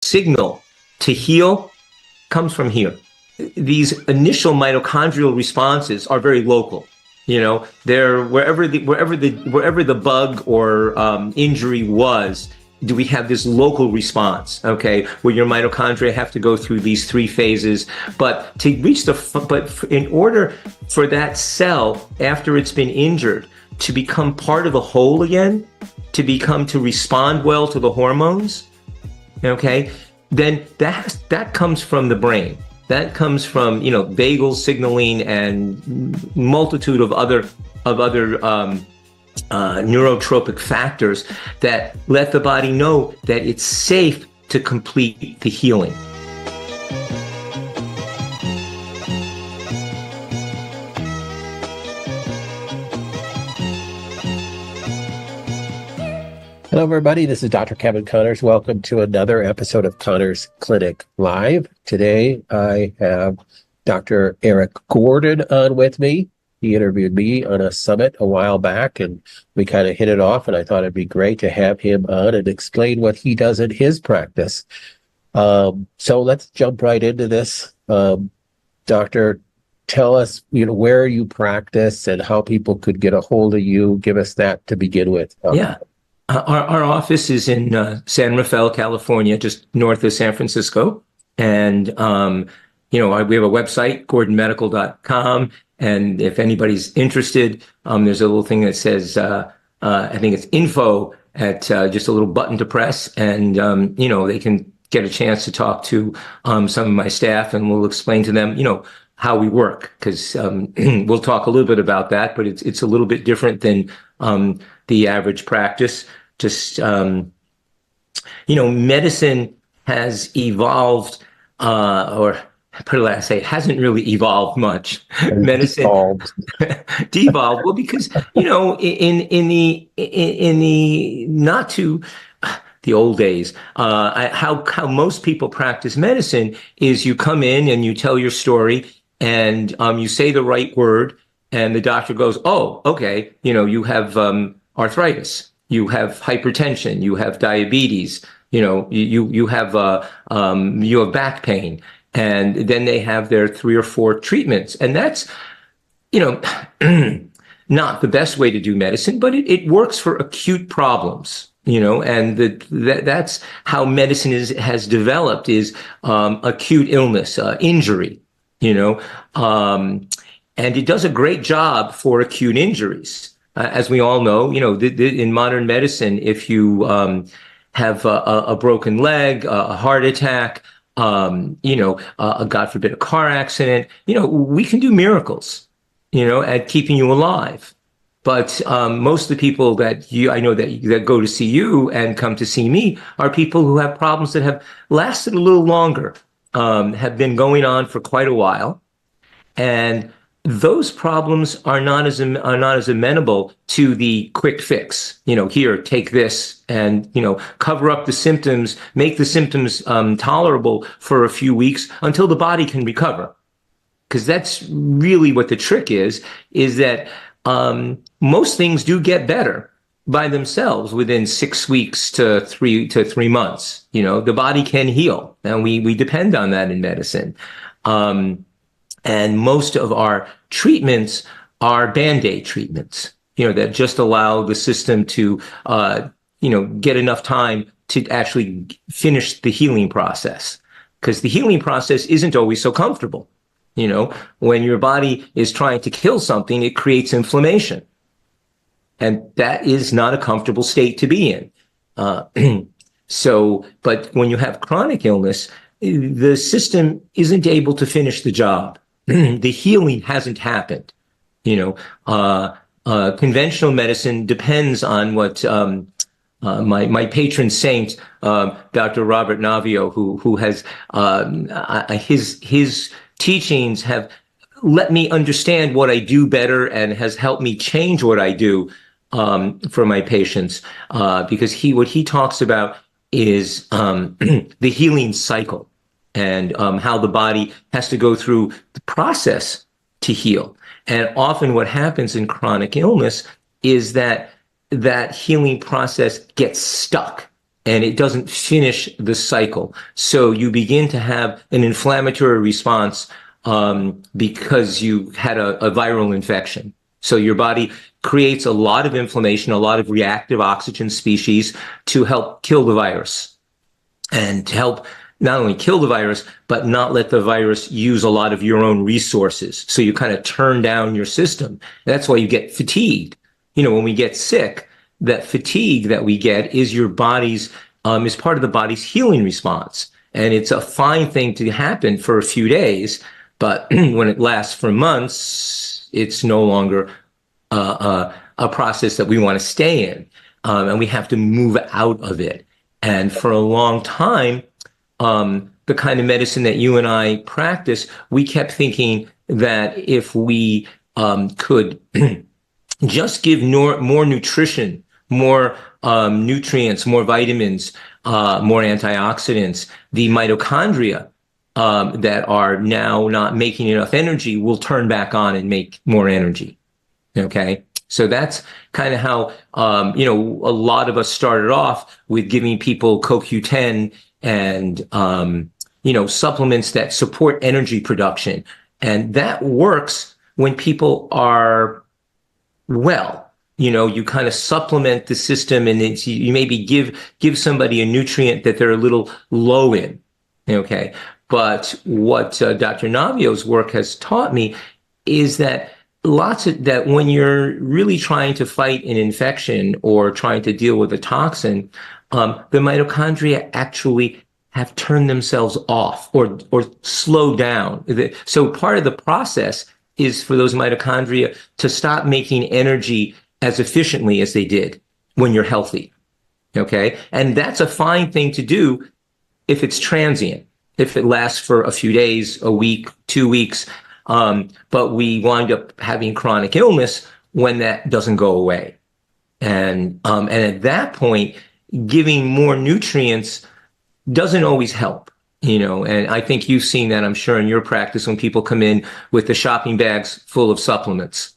signal to heal comes from here. These initial mitochondrial responses are very local. They're wherever the bug or injury was. Do we have this local response? Okay, where your mitochondria have to go through these three phases, but in order for that cell after it's been injured to become part of a whole again, to respond well to the hormones, okay, then that comes from the brain. That comes from vagal signaling and multitude of other neurotropic factors that let the body know that it's safe to complete the healing. Hello, everybody. This is Dr. Kevin Connors. Welcome to another episode of Connors Clinic Live. Today, I have Dr. Eric Gordon on with me. He interviewed me on a summit a while back, and we kind of hit it off, and I thought it'd be great to have him on and explain what he does in his practice. So let's jump right into this. Doctor, tell us, where you practice and how people could get a hold of you. Give us that to begin with. Yeah. Our office is in San Rafael, California, just north of San Francisco. And, we have a website, gordonmedical.com. And if anybody's interested, there's a little thing that says, I think it's info at just a little button to press. And, they can get a chance to talk to some of my staff, and we'll explain to them, how we work. Because we'll talk a little bit about that, but it's a little bit different than the average practice. Just, medicine has evolved, or put it like I say, it hasn't really evolved much. Medicine devolved. Well, because in the not too the old days, how most people practice medicine is you come in and you tell your story, and you say the right word, and the doctor goes, "Oh, okay, you have arthritis, you have hypertension, you have diabetes, you have back pain." And then they have their 3 or 4 treatments. And that's, not the best way to do medicine, but it works for acute problems, and that's how medicine has developed, is acute illness, injury, and it does a great job for acute injuries. As we all know, in modern medicine, if you have a broken leg, a heart attack, God forbid, a car accident, we can do miracles, at keeping you alive. But most of the people that I know that go to see you and come to see me are people who have problems that have lasted a little longer, have been going on for quite a while, and those problems are not as amenable to the quick fix. Here, take this, and cover up the symptoms, make the symptoms tolerable for a few weeks until the body can recover. Because that's really what the trick is that most things do get better by themselves within 6 weeks to 3 months. The body can heal, and we depend on that in medicine. And most of our treatments are Band-Aid treatments, that just allow the system to, get enough time to actually finish the healing process. Because the healing process isn't always so comfortable. When your body is trying to kill something, it creates inflammation. And that is not a comfortable state to be in. But when you have chronic illness, the system isn't able to finish the job. The healing hasn't happened. Conventional medicine depends on what my patron saint, Dr. Robert Navio, who has his teachings have let me understand what I do better and has helped me change what I do for my patients. Because what he talks about is the healing cycle. And how the body has to go through the process to heal. And often what happens in chronic illness is that healing process gets stuck. and it doesn't finish the cycle. So you begin to have an inflammatory response because you had a viral infection. So your body creates a lot of inflammation, a lot of reactive oxygen species to help kill the virus and to help not only kill the virus, but not let the virus use a lot of your own resources. So you kind of turn down your system. That's why you get fatigued. When we get sick, that fatigue that we get is your body's, is part of the body's healing response. And it's a fine thing to happen for a few days, but when it lasts for months, it's no longer a process that we want to stay in. And we have to move out of it. And for a long time, the kind of medicine that you and I practice, we kept thinking that if we could just give more nutrition, more nutrients, more vitamins, more antioxidants, the mitochondria that are now not making enough energy will turn back on and make more energy. Okay. So that's kind of how, a lot of us started off with giving people CoQ10 and, supplements that support energy production. And that works when people are well. You kind of supplement the system, and you maybe give somebody a nutrient that they're a little low in. Okay. But what Dr. Navio's work has taught me is that that when you're really trying to fight an infection or trying to deal with a toxin, the mitochondria actually have turned themselves off or slowed down. So part of the process is for those mitochondria to stop making energy as efficiently as they did when you're healthy. Okay. And that's a fine thing to do if it's transient, if it lasts for a few days, a week, 2 weeks. But we wind up having chronic illness when that doesn't go away. And at that point, giving more nutrients doesn't always help, and I think you've seen that, I'm sure, in your practice when people come in with the shopping bags full of supplements.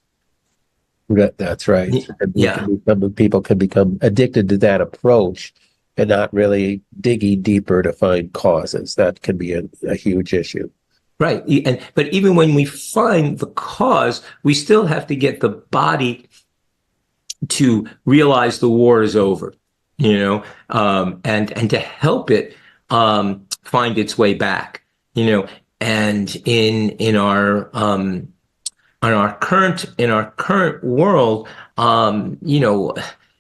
That's right. Yeah. People can become addicted to that approach and not really digging deeper to find causes. That can be a huge issue. Right. But even when we find the cause, we still have to get the body to realize the war is over, and to help it find its way back, and in our current world,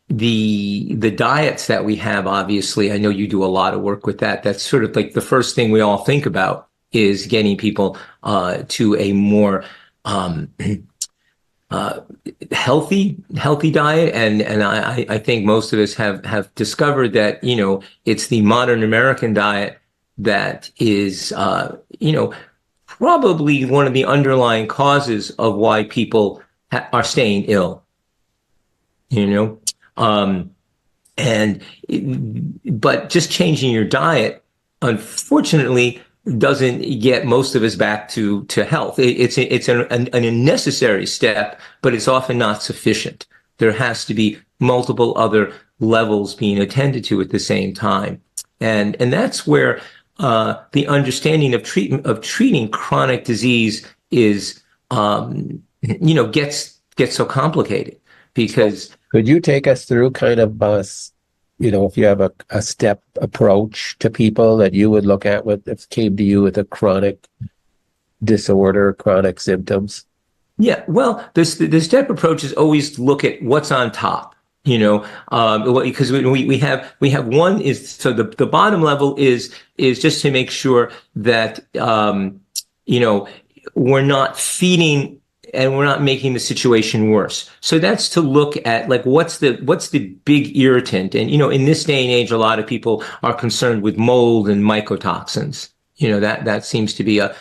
the diets that we have, obviously, I know you do a lot of work with that. That's sort of like the first thing we all think about is getting people to a more healthy diet, and I think most of us have discovered that it's the modern American diet that is probably one of the underlying causes of why people are staying ill. But just changing your diet, unfortunately, doesn't get most of us back to health. It's a necessary step, but it's often not sufficient. There has to be multiple other levels being attended to at the same time. And that's where the understanding of treating chronic disease is, gets so complicated because. Could you take us through kind of if you have a step approach to people that you would look at if came to you with a chronic disorder, chronic symptoms? Yeah, well, the step approach is always look at what's on top, because we have one is, so the bottom level is just to make sure that, we're not feeding and we're not making the situation worse. So that's to look at what's the big irritant. And, in this day and age, a lot of people are concerned with mold and mycotoxins. That seems to be a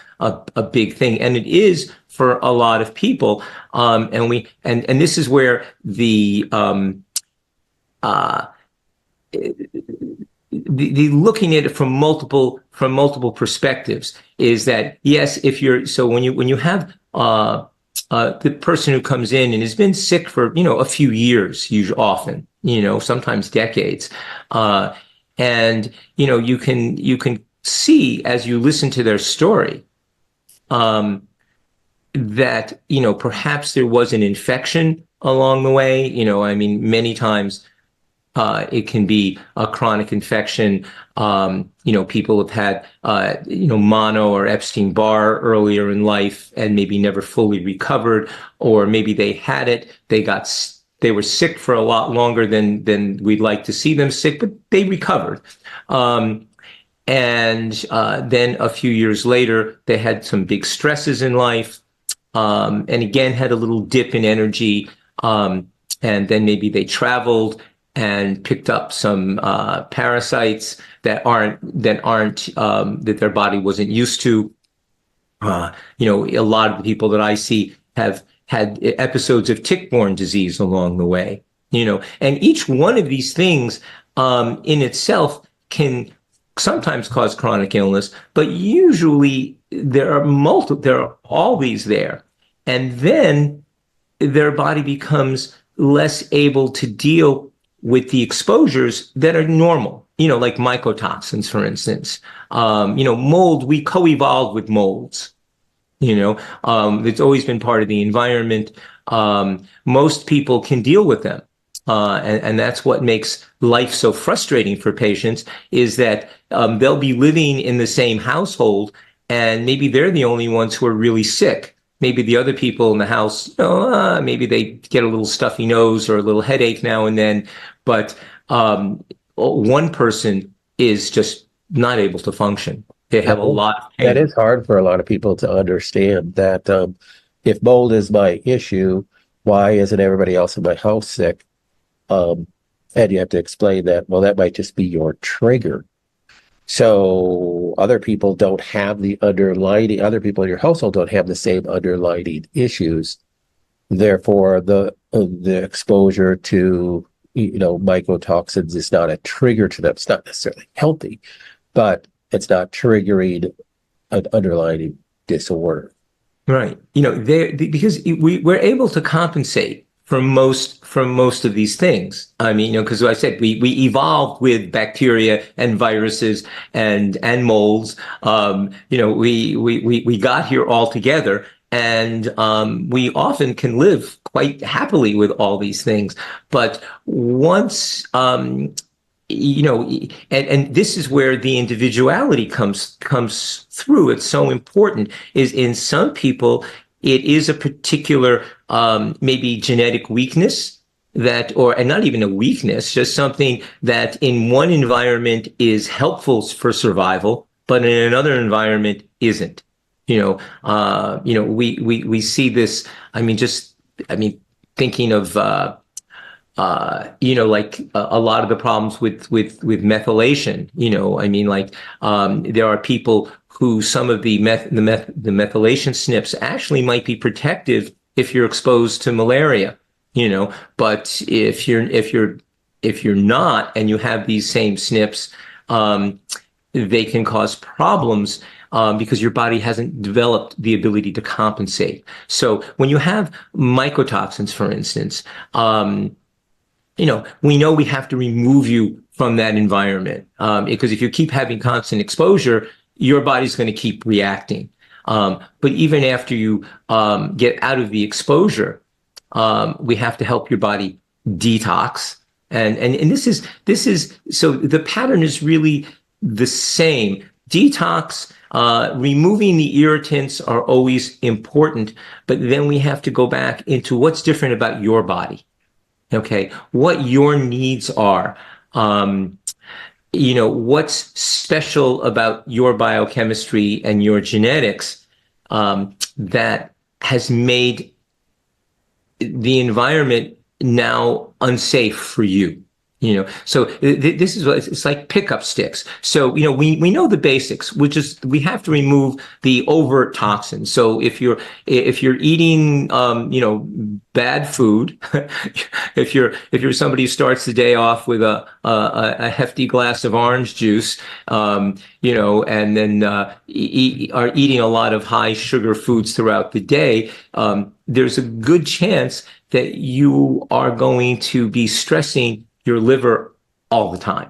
big thing. And it is for a lot of people. And this is where the looking at it from multiple perspectives is that, yes, when you have, the person who comes in and has been sick for, a few years, usually often, sometimes decades, And, you can see as you listen to their story, that, perhaps there was an infection along the way. I mean, many times it can be a chronic infection. People have had, mono or Epstein-Barr earlier in life and maybe never fully recovered, or maybe they had it, they were sick for a lot longer than we'd like to see them sick, but they recovered. And then a few years later, they had some big stresses in life, and again had a little dip in energy. And then maybe they traveled and picked up some parasites that their body wasn't used to. A lot of the people that I see have had episodes of tick-borne disease along the way. And each one of these things in itself can sometimes cause chronic illness, but usually there are all these there. And then their body becomes less able to deal with the exposures that are normal, like mycotoxins, for instance. Mold, we co-evolved with molds. It's always been part of the environment. Most people can deal with them. And that's what makes life so frustrating for patients, is that they'll be living in the same household, and maybe they're the only ones who are really sick. Maybe the other people in the house, maybe they get a little stuffy nose or a little headache now and then, but one person is just not able to function. They have a lot of pain. That is hard for a lot of people to understand, that if mold is my issue, why isn't everybody else in my house sick? And you have to explain that, well, that might just be your trigger. So other people don't have other people in your household don't have the same underlying issues. Therefore, the exposure to, mycotoxins is not a trigger to them. It's not necessarily healthy, but it's not triggering an underlying disorder. Right. Because we're able to compensate from most of these things. I mean, because I said we evolved with bacteria and viruses and molds. We got here all together, and we often can live quite happily with all these things. But once and this is where the individuality comes through. It's so important. Is in some people, it is a particular maybe genetic weakness and not even a weakness, just something that in one environment is helpful for survival, but in another environment isn't. We see this. Thinking of like a lot of the problems with methylation. There are people who some of the methylation SNPs actually might be protective if you're exposed to malaria, but if you're not, and you have these same SNPs, they can cause problems because your body hasn't developed the ability to compensate. So when you have mycotoxins, for instance, we know we have to remove you from that environment, because if you keep having constant exposure, your body's going to keep reacting. But even after you get out of the exposure, we have to help your body detox. And this is so the pattern is really the same. Detox, removing the irritants are always important, but then we have to go back into what's different about your body. Okay, what your needs are. What's special about your biochemistry and your genetics that has made the environment now unsafe for you. So this is what it's like pickup sticks. So, we know the basics, which is we have to remove the overt toxins. So if you're eating, bad food, if you're somebody who starts the day off with a hefty glass of orange juice, and then are eating a lot of high sugar foods throughout the day, there's a good chance that you are going to be stressing your liver all the time,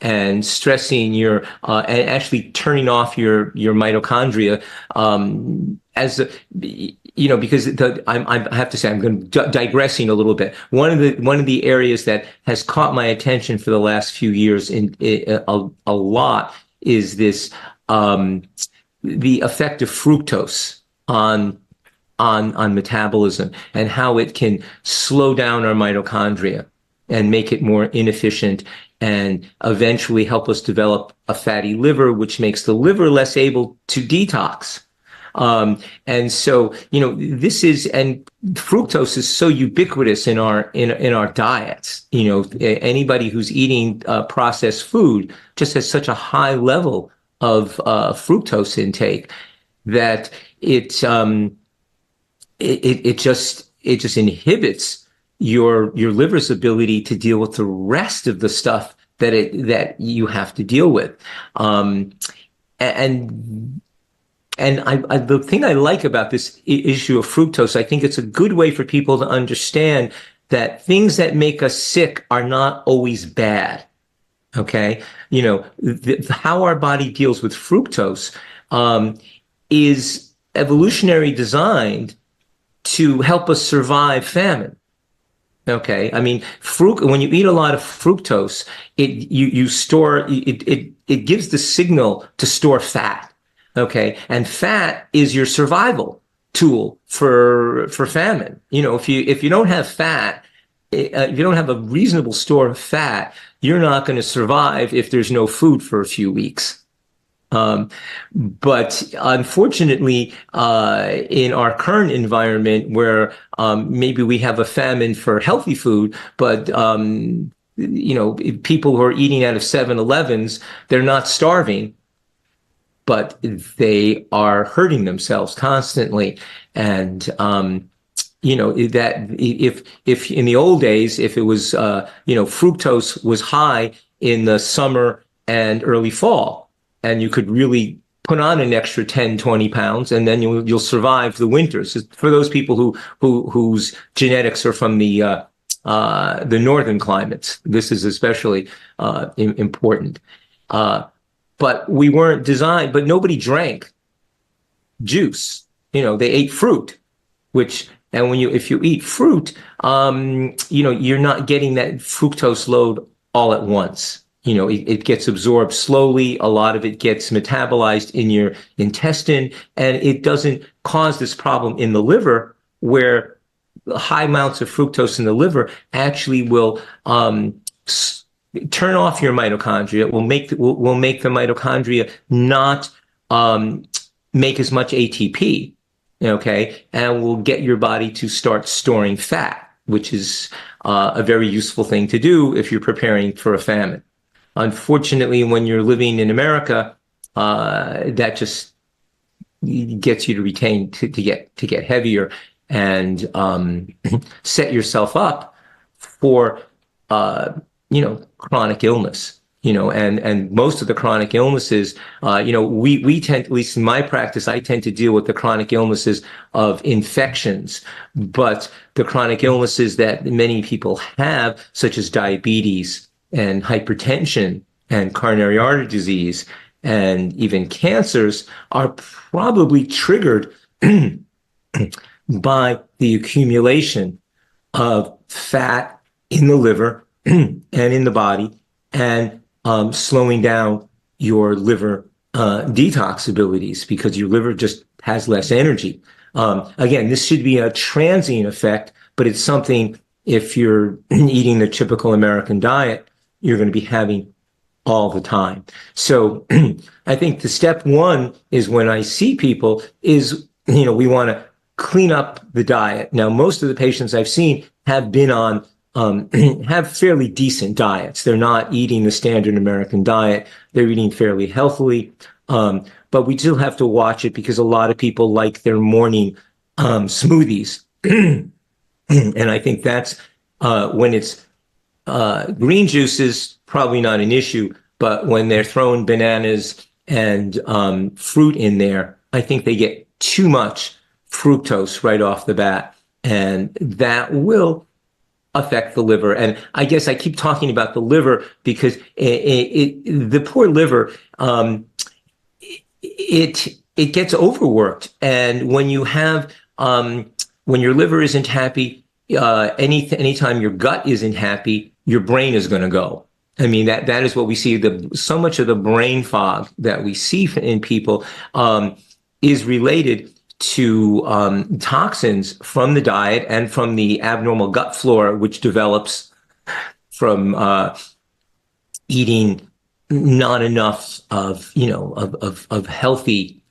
and stressing and actually turning off your mitochondria, as a, because I have to say, I'm going to digressing a little bit. One of the areas that has caught my attention for the last few years a lot is this, the effect of fructose on metabolism, and how it can slow down our mitochondria and make it more inefficient, and eventually help us develop a fatty liver, which makes the liver less able to detox. And so, and fructose is so ubiquitous in our diets. Anybody who's eating processed food just has such a high level of fructose intake that it just inhibits your liver's ability to deal with the rest of the stuff that you have to deal with. And the thing I like about this issue of fructose, I think it's a good way for people to understand that things that make us sick are not always bad. Okay, how our body deals with fructose is evolutionary designed to help us survive famine. Okay, I mean, when you eat a lot of fructose, it gives the signal to store fat. Okay, and fat is your survival tool for famine. If you don't have fat, if you don't have a reasonable store of fat, you're not going to survive if there's no food for a few weeks. But unfortunately, in our current environment, where maybe we have a famine for healthy food, but people who are eating out of 7-Elevens, they're not starving, but they are hurting themselves constantly. And that if in the old days, if it was fructose was high in the summer and early fall, and you could really put on an extra 10, 20 pounds, and then you'll survive the winters. For those people whose genetics are from the northern climates, this is especially important. But we weren't designed. But nobody drank juice. They ate fruit, and if you eat fruit, you're not getting that fructose load all at once. It gets absorbed slowly. A lot of it gets metabolized in your intestine, and it doesn't cause this problem in the liver, where high amounts of fructose in the liver actually will turn off your mitochondria. Will make the mitochondria not make as much ATP. Okay, and will get your body to start storing fat, which is a very useful thing to do if you're preparing for a famine. Unfortunately, when you're living in America, that just gets you to get heavier and set yourself up for chronic illness. And most of the chronic illnesses, we tend, at least in my practice, I tend to deal with the chronic illnesses of infections, but the chronic illnesses that many people have, such as diabetes and hypertension and coronary artery disease and even cancers, are probably triggered by the accumulation of fat in the liver and in the body, and slowing down your liver detox abilities, because your liver just has less energy. Again, this should be a transient effect, but it's something, if you're eating the typical American diet, you're going to be having all the time. So I think the step one is, when I see people, is, we want to clean up the diet. Now, most of the patients I've seen have been on have fairly decent diets. They're not eating the standard American diet. They're eating fairly healthily. But we still have to watch it, because a lot of people like their morning smoothies. And I think that's when it's green juices, probably not an issue. But when they're throwing bananas and fruit in there, I think they get too much fructose right off the bat. And that will affect the liver. And I guess I keep talking about the liver because the poor liver, it gets overworked. And when you have, when your liver isn't happy, anytime your gut isn't happy, your brain is going to go. I mean, that is what we see. So much of the brain fog that we see in people is related to toxins from the diet and from the abnormal gut flora, which develops from eating not enough of healthy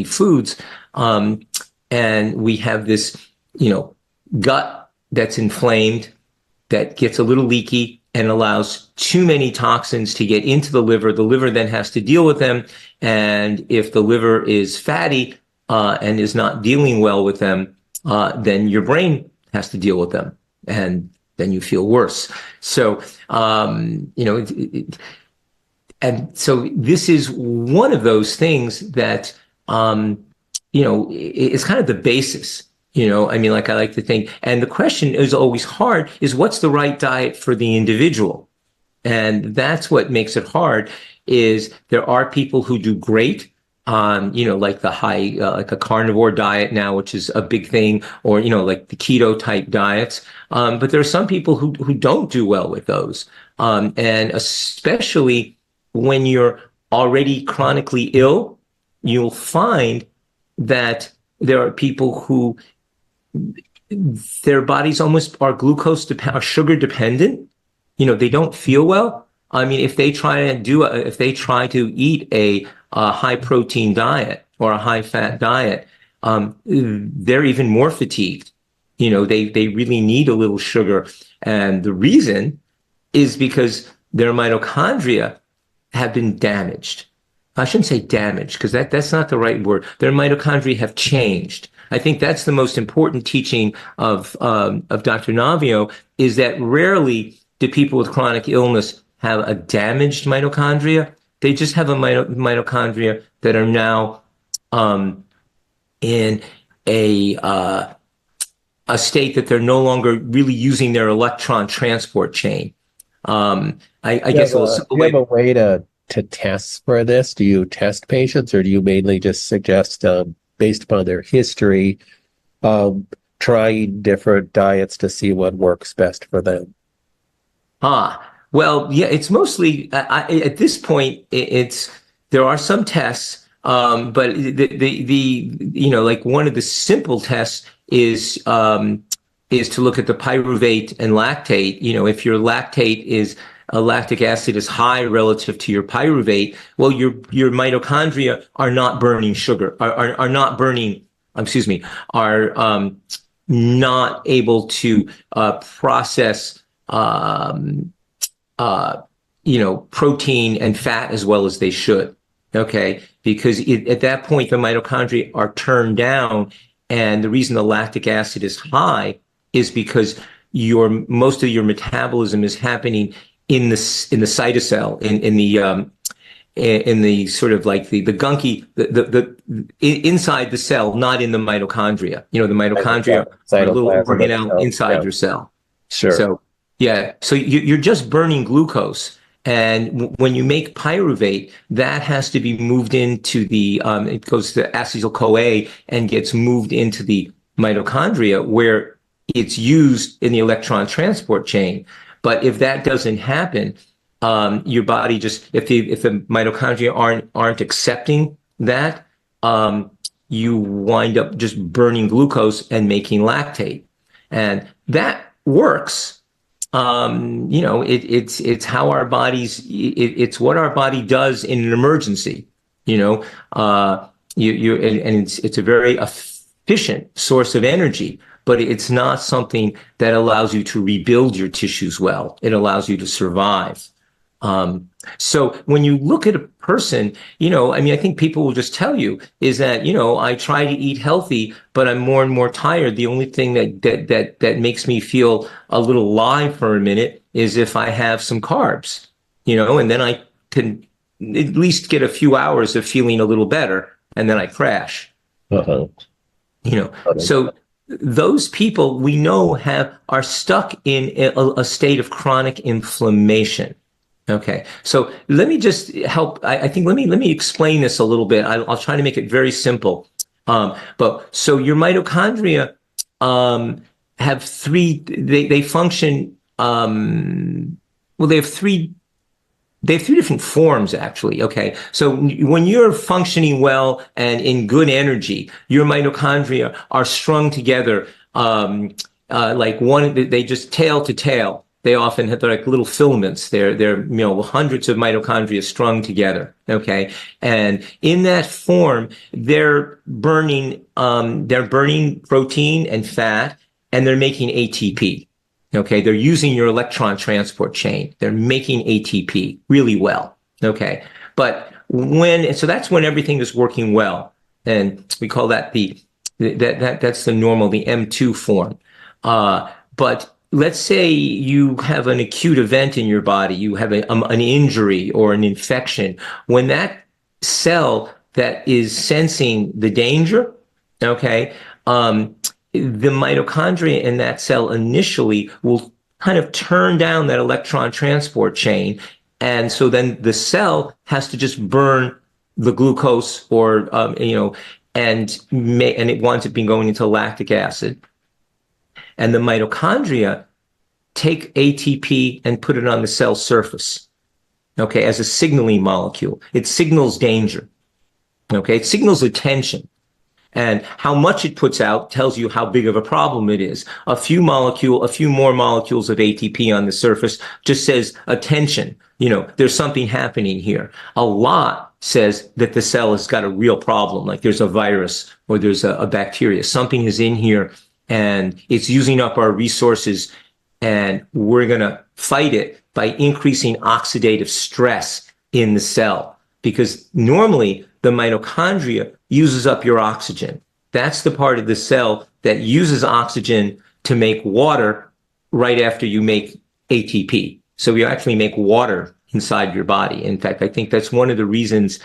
foods, and we have this gut that's inflamed, that gets a little leaky and allows too many toxins to get into the liver. The liver then has to deal with them, and if the liver is fatty and is not dealing well with them, then your brain has to deal with them, and then you feel worse. So and so this is one of those things that, it's kind of the basis, I mean, like I like to think, and the question is always hard is what's the right diet for the individual? And that's what makes it hard is there are people who do great on, like the high, like a carnivore diet now, which is a big thing, or, like the keto type diets. But there are some people who don't do well with those. And especially when you're already chronically ill, you'll find that there are people who their bodies almost are are sugar dependent. They don't feel well. I mean, if they try to eat a high protein diet or a high fat diet, they're even more fatigued. They really need a little sugar. And the reason is because their mitochondria have been damaged. I shouldn't say damaged because that's not the right word. Their mitochondria have changed. I think that's the most important teaching of Dr. Navio is that rarely do people with chronic illness have a damaged mitochondria. They just have a mitochondria that are now in a state that they're no longer really using their electron transport chain. I guess a simple way. Do you have a way to test for this? Do you test patients, or do you mainly just suggest, based upon their history, trying different diets to see what works best for them? Well, yeah, it's mostly at this point. There are some tests, but like one of the simple tests is to look at the pyruvate and lactate. If your lactic acid is high relative to your pyruvate, well, your mitochondria are not burning sugar, are not burning, are not able to process, protein and fat as well as they should. Okay, because at that point the mitochondria are turned down, and the reason the lactic acid is high is because most of your metabolism is happening in the cytosol, in the sort of like the gunky, the inside the cell, not in the mitochondria. The mitochondria are a little organelle inside your cell. Sure. So yeah, so you're just burning glucose, and when you make pyruvate, that has to be moved into the it goes to acetyl-CoA and gets moved into the mitochondria where it's used in the electron transport chain. But if that doesn't happen, your body just if the mitochondria aren't accepting that, you wind up just burning glucose and making lactate, and that works. It's how our bodies. It's what our body does in an emergency. And it's a very efficient source of energy. But it's not something that allows you to rebuild your tissues well. It allows you to survive. So when you look at a person, I think people will just tell you is that, I try to eat healthy, but I'm more and more tired. The only thing that makes me feel a little alive for a minute is if I have some carbs, and then I can at least get a few hours of feeling a little better, and then I crash. Uh-huh. So those people we know are stuck in a state of chronic inflammation. Okay, so let me just help. I think let me explain this a little bit. I'll try to make it very simple. But so your mitochondria have three. They function. Well, they have three different forms, actually. Okay. So when you're functioning well and in good energy, your mitochondria are strung together, like one, they just tail to tail. They often have, they're like little filaments. They're, hundreds of mitochondria strung together. Okay. And in that form, they're burning protein and fat, and they're making ATP. Okay, they're using your electron transport chain. They're making ATP really well. Okay, but so that's when everything is working well, and we call that that's the normal, the M2 form. But let's say you have an acute event in your body, you have an injury or an infection. When that cell that is sensing the danger, okay, the mitochondria in that cell initially will kind of turn down that electron transport chain. And so then the cell has to just burn the glucose and it winds up being going into lactic acid. And the mitochondria take ATP and put it on the cell surface, okay, as a signaling molecule. It signals danger, okay? It signals attention. And how much it puts out tells you how big of a problem it is. A few more molecules of ATP on the surface just says, attention, there's something happening here. A lot says that the cell has got a real problem, like there's a virus or there's a bacteria. Something is in here and it's using up our resources, and we're going to fight it by increasing oxidative stress in the cell. Because normally the mitochondria uses up your oxygen. That's the part of the cell that uses oxygen to make water right after you make ATP. So you actually make water inside your body. In fact, I think that's one of the reasons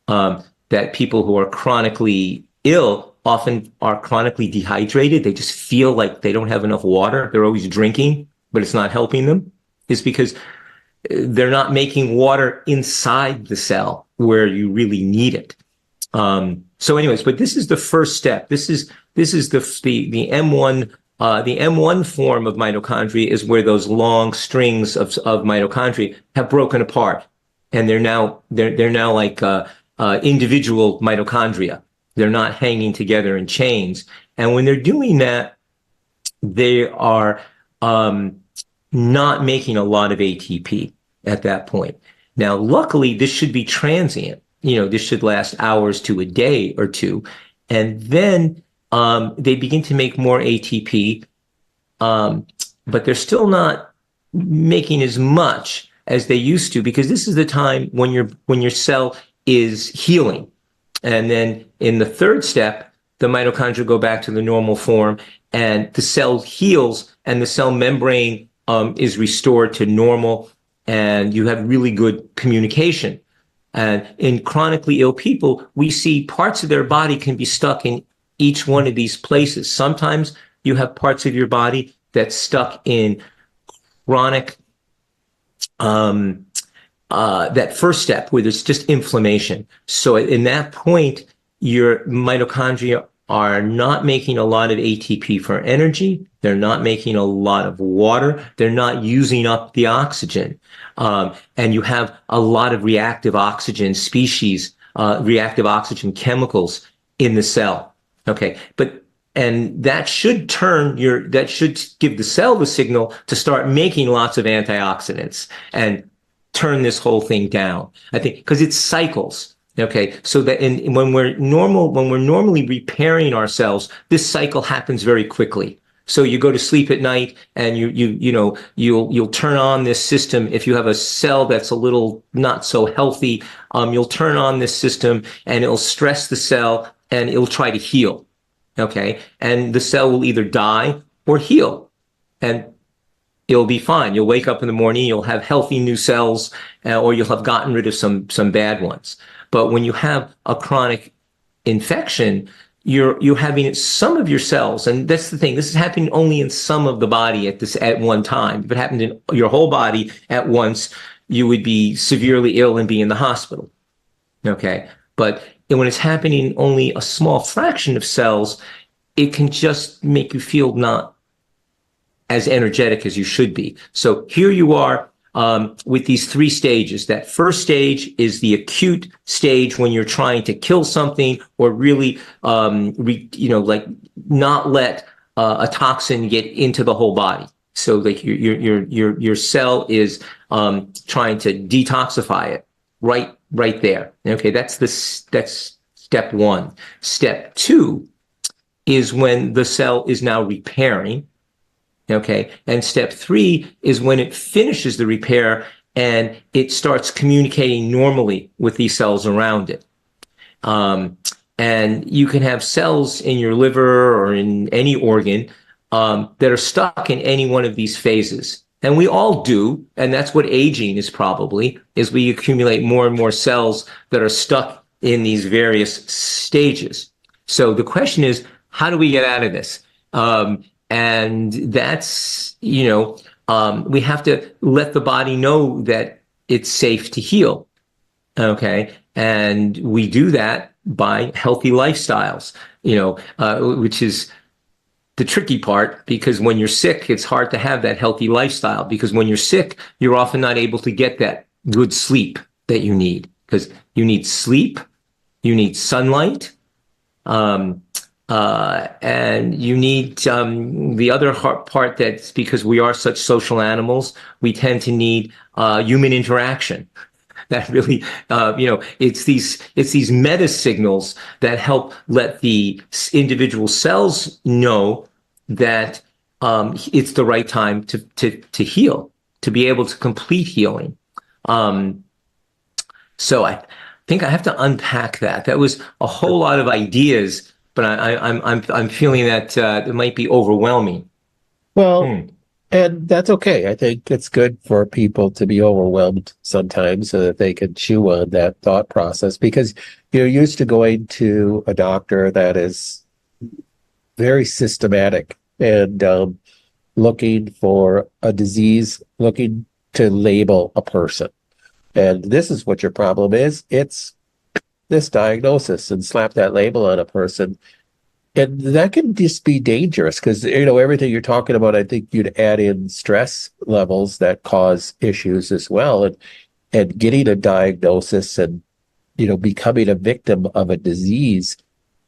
that people who are chronically ill often are chronically dehydrated. They just feel like they don't have enough water. They're always drinking, but it's not helping them. It's because they're not making water inside the cell where you really need it. So anyways, but this is the first step. This is the M1. The M1 form of mitochondria is where those long strings of mitochondria have broken apart, and they're now like individual mitochondria. They're not hanging together in chains. And when they're doing that, they are not making a lot of ATP at that point. Now, luckily, this should be transient. This should last hours to a day or two. And then they begin to make more ATP, but they're still not making as much as they used to, because this is the time when your cell is healing. And then in the third step, the mitochondria go back to the normal form, and the cell heals, and the cell membrane is restored to normal, and you have really good communication. And in chronically ill people, we see parts of their body can be stuck in each one of these places. Sometimes you have parts of your body that's stuck in chronic, that first step where there's just inflammation. So in that point, your mitochondria are not making a lot of ATP for energy. They're not making a lot of water. They're not using up the oxygen. And you have a lot of reactive oxygen species, reactive oxygen chemicals in the cell. Okay. And that should give the cell the signal to start making lots of antioxidants and turn this whole thing down. I think because it cycles. Okay, so that when we're normally repairing ourselves, this cycle happens very quickly. So you go to sleep at night, and you'll turn on this system. If you have a cell that's a little not so healthy, you'll turn on this system, and it'll stress the cell, and it'll try to heal. Okay, and the cell will either die or heal, and it'll be fine. You'll wake up in the morning, you'll have healthy new cells, or you'll have gotten rid of some bad ones. But when you have a chronic infection, you're having some of your cells, and that's the thing. This is happening only in some of the body at one time. If it happened in your whole body at once, you would be severely ill and be in the hospital. Okay, but when it's happening only a small fraction of cells, it can just make you feel not as energetic as you should be. So here you are with these three stages. That first stage is the acute stage when you're trying to kill something or really, like not let a toxin get into the whole body. So like your cell is trying to detoxify it right there. Okay, that's step one. Step two is when the cell is now repairing. Okay. And step three is when it finishes the repair and it starts communicating normally with these cells around it. And you can have cells in your liver or in any organ that are stuck in any one of these phases. And we all do. And that's what aging is probably, is we accumulate more and more cells that are stuck in these various stages. So the question is, how do we get out of this? And that's, we have to let the body know that it's safe to heal. Okay. And we do that by healthy lifestyles, which is the tricky part, because when you're sick, it's hard to have that healthy lifestyle, because when you're sick, you're often not able to get that good sleep that you need, because you need sleep, you need sunlight, and you need the other part, that's because we are such social animals, we tend to need human interaction. That really, it's these meta signals that help let the individual cells know that it's the right time to heal, to be able to complete healing. So I think I have to unpack that. That was a whole lot of ideas, but I'm feeling that it might be overwhelming. Well, and that's okay. I think it's good for people to be overwhelmed sometimes so that they can chew on that thought process, because you're used to going to a doctor that is very systematic and looking for a disease, looking to label a person. And this is what your problem is. It's this diagnosis, and slap that label on a person. And that can just be dangerous because, everything you're talking about, I think you'd add in stress levels that cause issues as well. And getting a diagnosis and, becoming a victim of a disease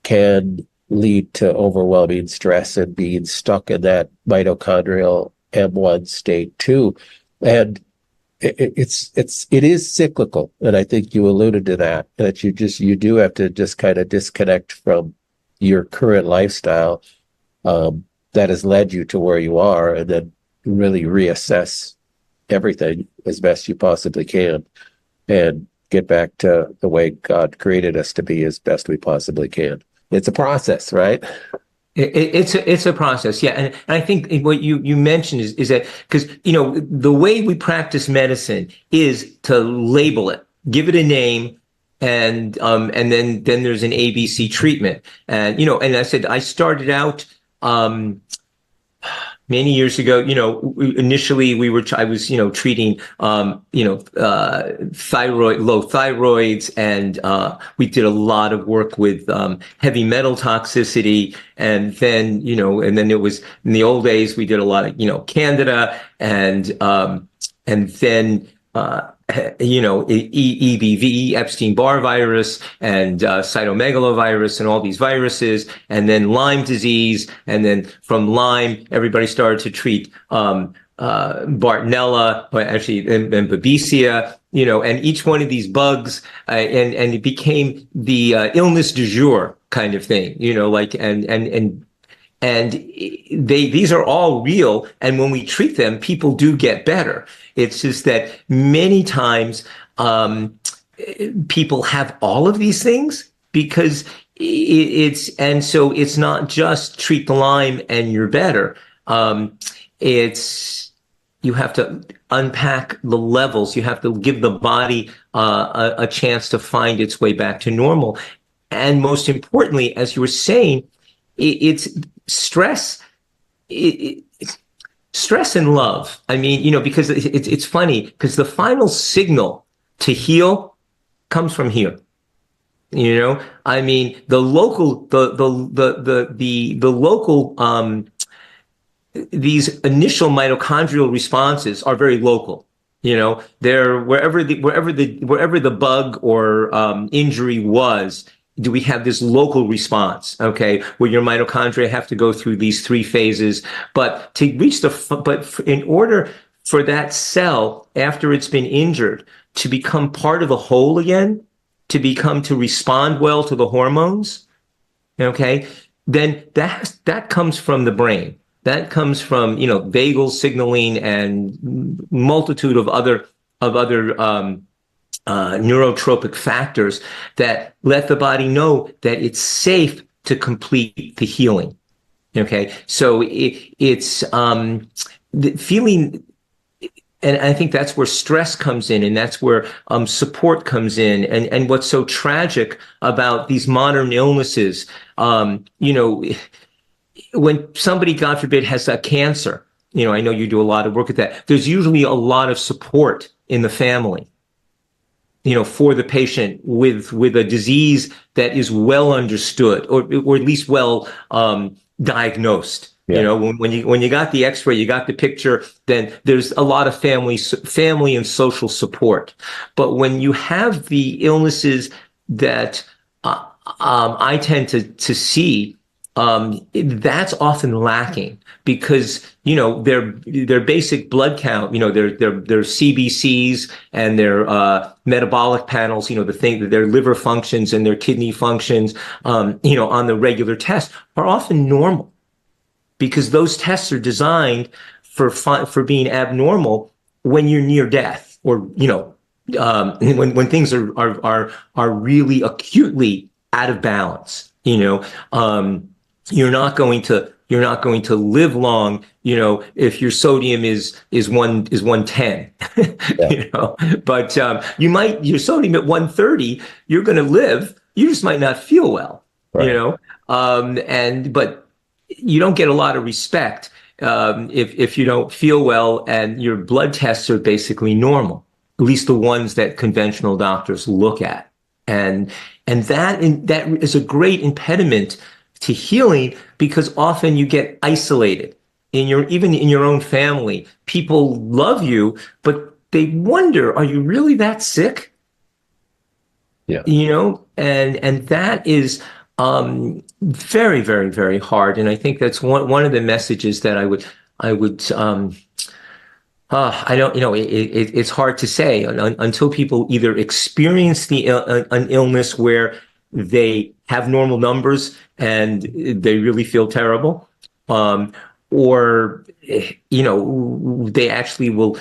can lead to overwhelming stress and being stuck in that mitochondrial M1 state too. And it is cyclical. And I think you alluded to that you do have to just kind of disconnect from your current lifestyle that has led you to where you are, and then really reassess everything as best you possibly can and get back to the way God created us to be as best we possibly can. It's a process, right? It's a process, yeah, and I think what you mentioned is that, because the way we practice medicine is to label it, give it a name, and then there's an ABC treatment, and and I said I started out many years ago. Initially I was treating low thyroids, and we did a lot of work with heavy metal toxicity, and then it was in the old days we did a lot of candida, and then EBV, Epstein-Barr virus, and cytomegalovirus, and all these viruses, and then Lyme disease, and then from Lyme, everybody started to treat Bartonella, or actually, and Babesia, and each one of these bugs, and it became the illness du jour kind of thing, and these are all real. And when we treat them, people do get better. It's just that many times people have all of these things because so it's not just treat the Lyme and you're better. You have to unpack the levels. You have to give the body a chance to find its way back to normal. and most importantly, as you were saying, it's stress. It's stress and love. I mean, because it's funny because the final signal to heal comes from here. I mean, the local, the local, these initial mitochondrial responses are very local. They're wherever the bug or injury was. Do we have this local response? Okay, where your mitochondria have to go through these three phases, but in order for that cell after it's been injured to become part of a whole again, to respond well to the hormones, okay, then that comes from the brain. That comes from vagal signaling and multitude of other neurotropic factors that let the body know that it's safe to complete the healing. Okay, so it's the feeling. And I think that's where stress comes in, and that's where support comes in. And what's so tragic about these modern illnesses, when somebody, God forbid, has a cancer, I know you do a lot of work at that. There's usually a lot of support in the family, for the patient with a disease that is well understood or at least well diagnosed. Yeah. When you got the X-ray, you got the picture, then there's a lot of family and social support. But when you have the illnesses that I tend to see, that's often lacking because their basic blood count, their CBCs and their metabolic panels, the thing that their liver functions and their kidney functions, on the regular test are often normal. Because those tests are designed for being abnormal when you're near death, or when things are really acutely out of balance. You're not going to live long. If your sodium is 110, Yeah. But your sodium at 130, you're going to live. You just might not feel well. Right. But you don't get a lot of respect if you don't feel well and your blood tests are basically normal, at least the ones that conventional doctors look at. And that is a great impediment to healing because often you get isolated even in your own family. People love you, but they wonder, are you really that sick? Yeah. And that is very, very, very hard. And I think that's one of the messages that I would I don't, it's hard to say until people either experience an illness where they have normal numbers and they really feel terrible, or they actually will.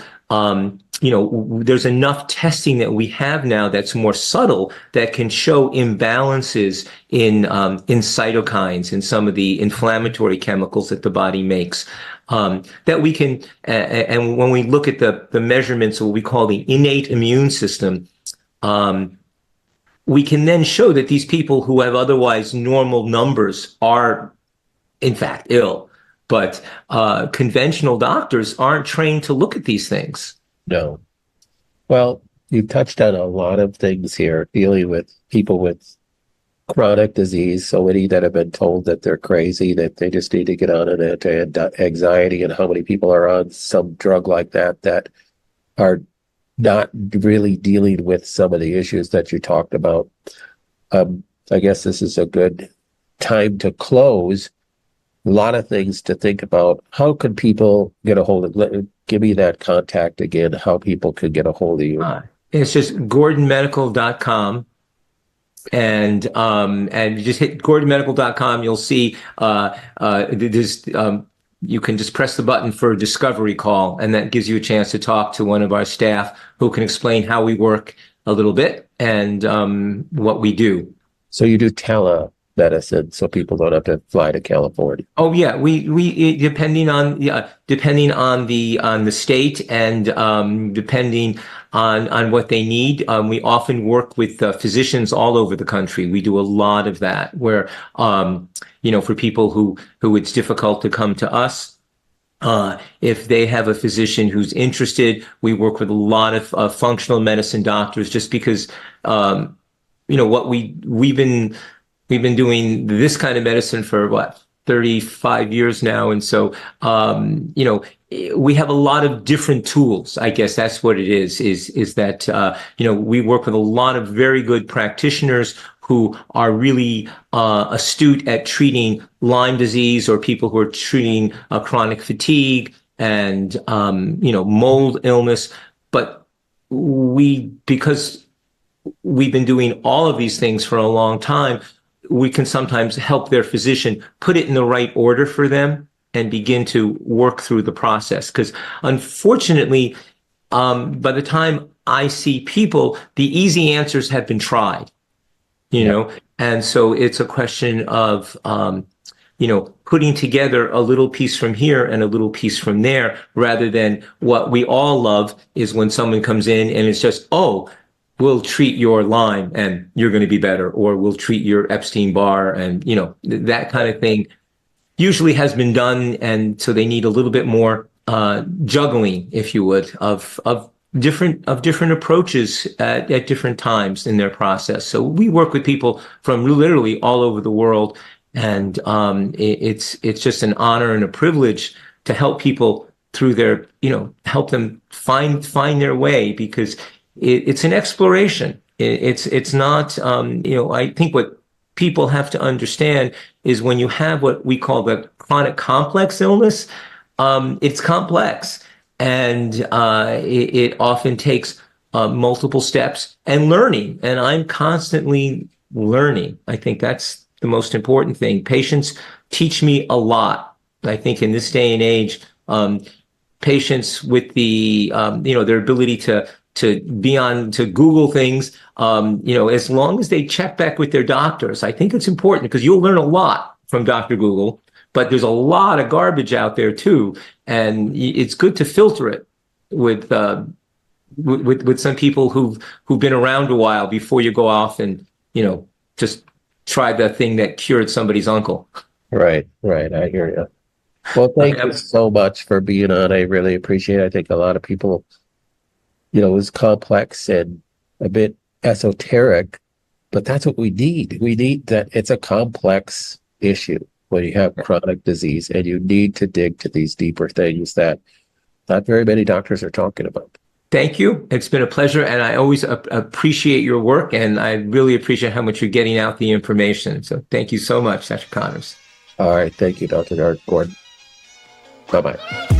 There's enough testing that we have now that's more subtle that can show imbalances in cytokines and some of the inflammatory chemicals that the body makes, that we can, and when we look at the measurements of what we call the innate immune system, we can then show that these people who have otherwise normal numbers are in fact ill. But conventional doctors aren't trained to look at these things. No. Well, you've touched on a lot of things here, dealing with people with chronic disease, so many that have been told that they're crazy, that they just need to get on an anti-anxiety, and how many people are on some drug like that are not really dealing with some of the issues that you talked about. I guess this is a good time to close. A lot of things to think about. How can people get a hold of? Give me that contact again. How people could get a hold of you? It's just GordonMedical.com, and you just hit GordonMedical.com. You'll see there's you can just press the button for a discovery call, and that gives you a chance to talk to one of our staff who can explain how we work a little bit and what we do. So you do medicine so people don't have to fly to California? Oh yeah, depending on the state and depending on what they need, we often work with physicians all over the country. We do a lot of that where for people who it's difficult to come to us. If they have a physician who's interested, we work with a lot of functional medicine doctors just because what we've been doing this kind of medicine for what, 35 years now. And so, we have a lot of different tools. I guess that's what it is that, we work with a lot of very good practitioners who are really astute at treating Lyme disease or people who are treating chronic fatigue and, mold illness. But because we've been doing all of these things for a long time, we can sometimes help their physician put it in the right order for them and begin to work through the process. Because unfortunately, by the time I see people, the easy answers have been tried, and so it's a question of, putting together a little piece from here and a little piece from there, rather than what we all love is when someone comes in and it's just, oh, we'll treat your Lyme and you're going to be better, or we'll treat your Epstein-Barr, and that kind of thing usually has been done, and so they need a little bit more juggling, if you would, of different approaches at different times in their process. So we work with people from literally all over the world, and it's just an honor and a privilege to help people through their help them find their way, because it's an exploration. It's not, I think what people have to understand is when you have what we call the chronic complex illness, it's complex, and it often takes multiple steps and learning. And I'm constantly learning. I think that's the most important thing. Patients teach me a lot. I think in this day and age, patients with the, their ability to Google things, as long as they check back with their doctors. I think it's important because you'll learn a lot from Dr. Google, but there's a lot of garbage out there too. And it's good to filter it with some people who've been around a while before you go off and, just try the thing that cured somebody's uncle. Right. I hear you. Well, thank you so much for being on. I really appreciate it. I think a lot of people, it's complex and a bit esoteric, but that's what we need. We need that. It's a complex issue when you have chronic disease, and you need to dig to these deeper things that not very many doctors are talking about. Thank you. It's been a pleasure, and I always appreciate your work, and I really appreciate how much you're getting out the information. So thank you so much, Dr. Connors. All right. Thank you, Dr. Gordon. Bye-bye.